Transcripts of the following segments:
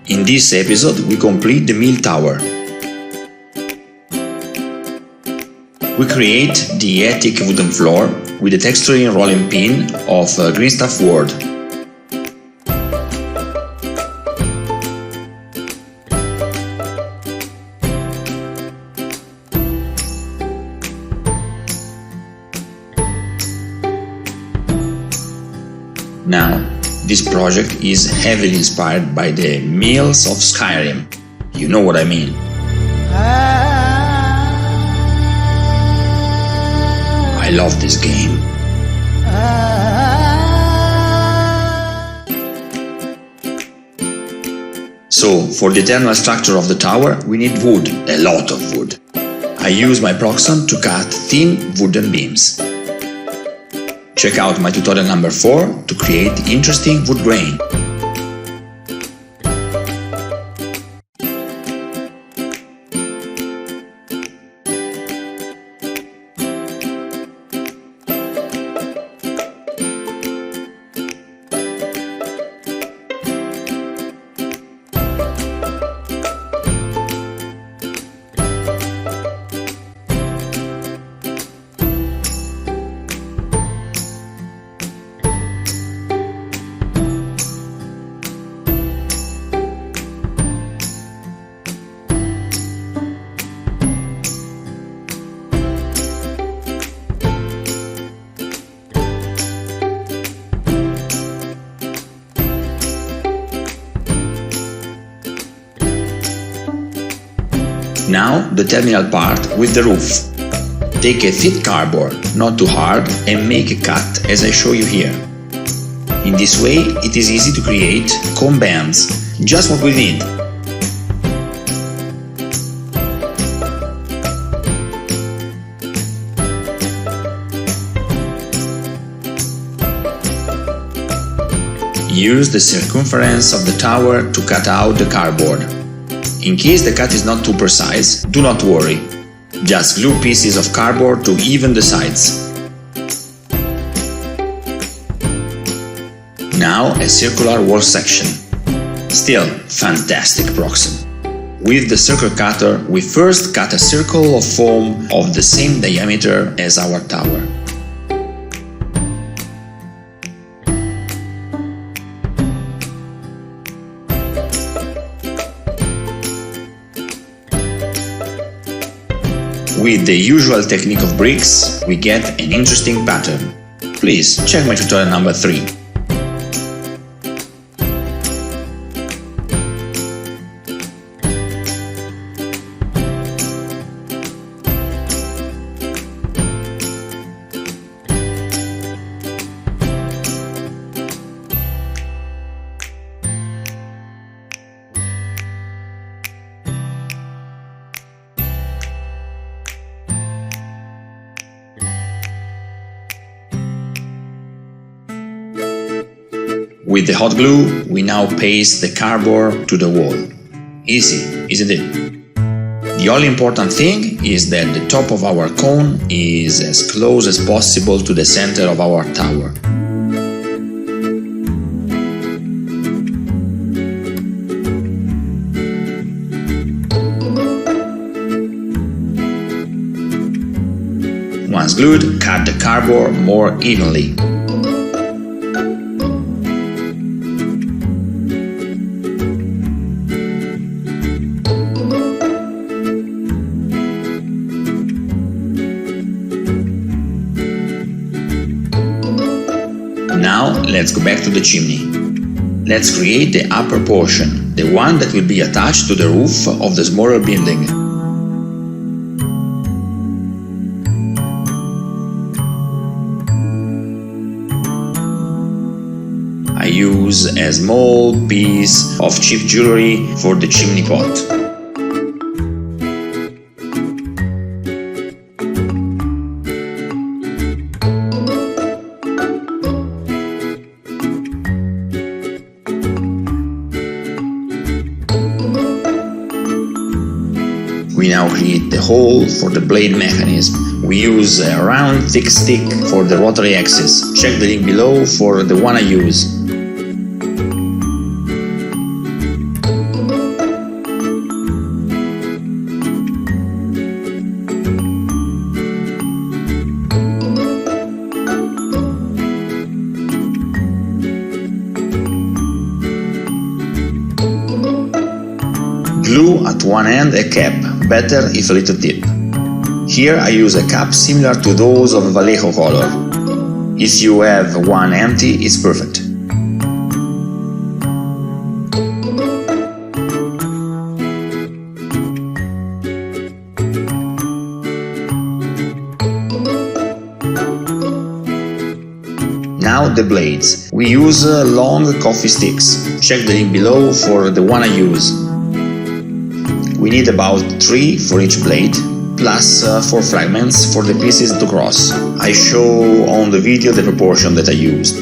In this episode we complete the mill tower. We create the attic wooden floor with the texturing rolling pin of green stuff wood. Now, this project is heavily inspired by the mills of Skyrim. You know what I mean. I love this game. So, for the internal structure of the tower, we need wood, a lot of wood. I use my proxen to cut thin wooden beams. Check out my tutorial number 4 to create interesting wood grain. Now the terminal part with the roof. Take a thick cardboard, not too hard, and make a cut as I show you here. In this way it is easy to create cone bands, just what we need. Use the circumference of the tower to cut out the cardboard. In case the cut is not too precise, do not worry. Just glue pieces of cardboard to even the sides. Now a circular wall section. Still fantastic proxen. With the circle cutter, we first cut a circle of foam of the same diameter as our tower. With the usual technique of bricks, we get an interesting pattern. Please check my tutorial number 3. With the hot glue, we now paste the cardboard to the wall. Easy, isn't it? The only important thing is that the top of our cone is as close as possible to the center of our tower. Once glued, cut the cardboard more evenly. Now let's go back to the chimney. Let's create the upper portion, the one that will be attached to the roof of the smaller building. I use a small piece of cheap jewelry for the chimney pot. We now create the hole for the blade mechanism. We use a round thick stick for the rotary axis. Check the link below for the one I use. glue at one end a cap, better if a little deep. Here I use a cap similar to those of Vallejo color. If you have one empty, it's perfect. Now the blades. We use long coffee sticks. Check the link below for the one I use. We need about 3 for each blade, plus 4 fragments for the pieces to cross. I show on the video the proportion that I used.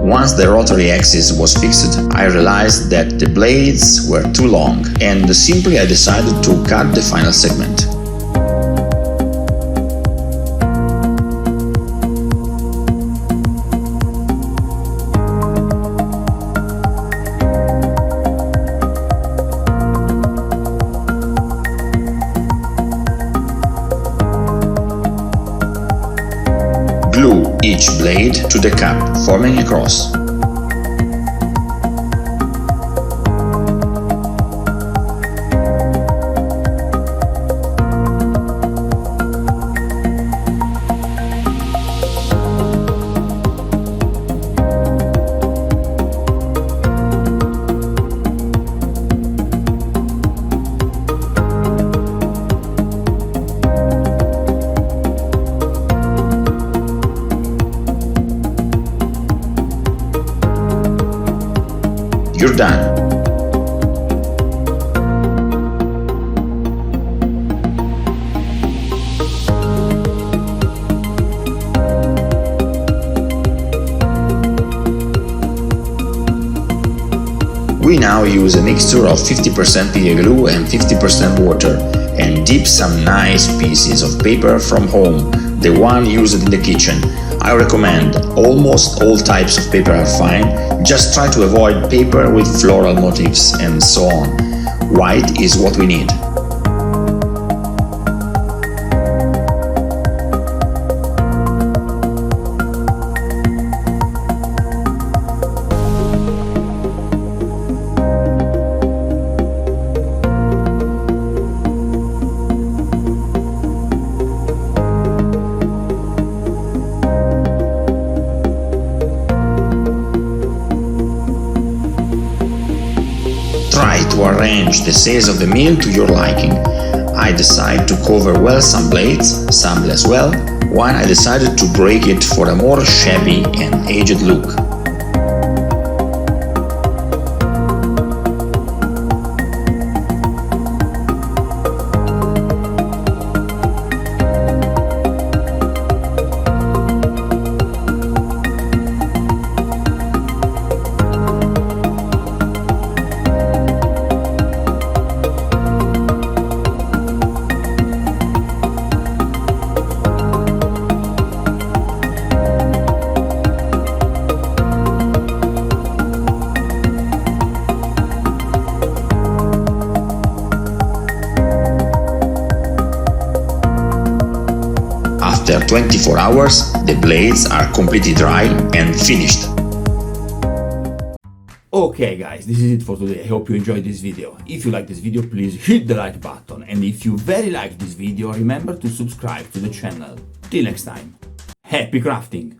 Once the rotary axis was fixed, I realized that the blades were too long, and simply I decided to cut the final segment. Glue each blade to the cap, forming a cross. You're done. We now use a mixture of 50% PVA glue and 50% water and dip some nice pieces of paper from home, the one used in the kitchen. I recommend almost all types of paper are fine, just try to avoid paper with floral motifs and so on. White is what we need. to arrange the size of the mill to your liking. I decided to cover well some blades, some less well, while I decided to break it for a more shabby and aged look. After 24 hours, the blades are completely dry and finished. Okay guys, this is it for today. I hope you enjoyed this video. If you like this video, please hit the like button, and if you very like this video, remember to subscribe to the channel. Till next time, happy crafting!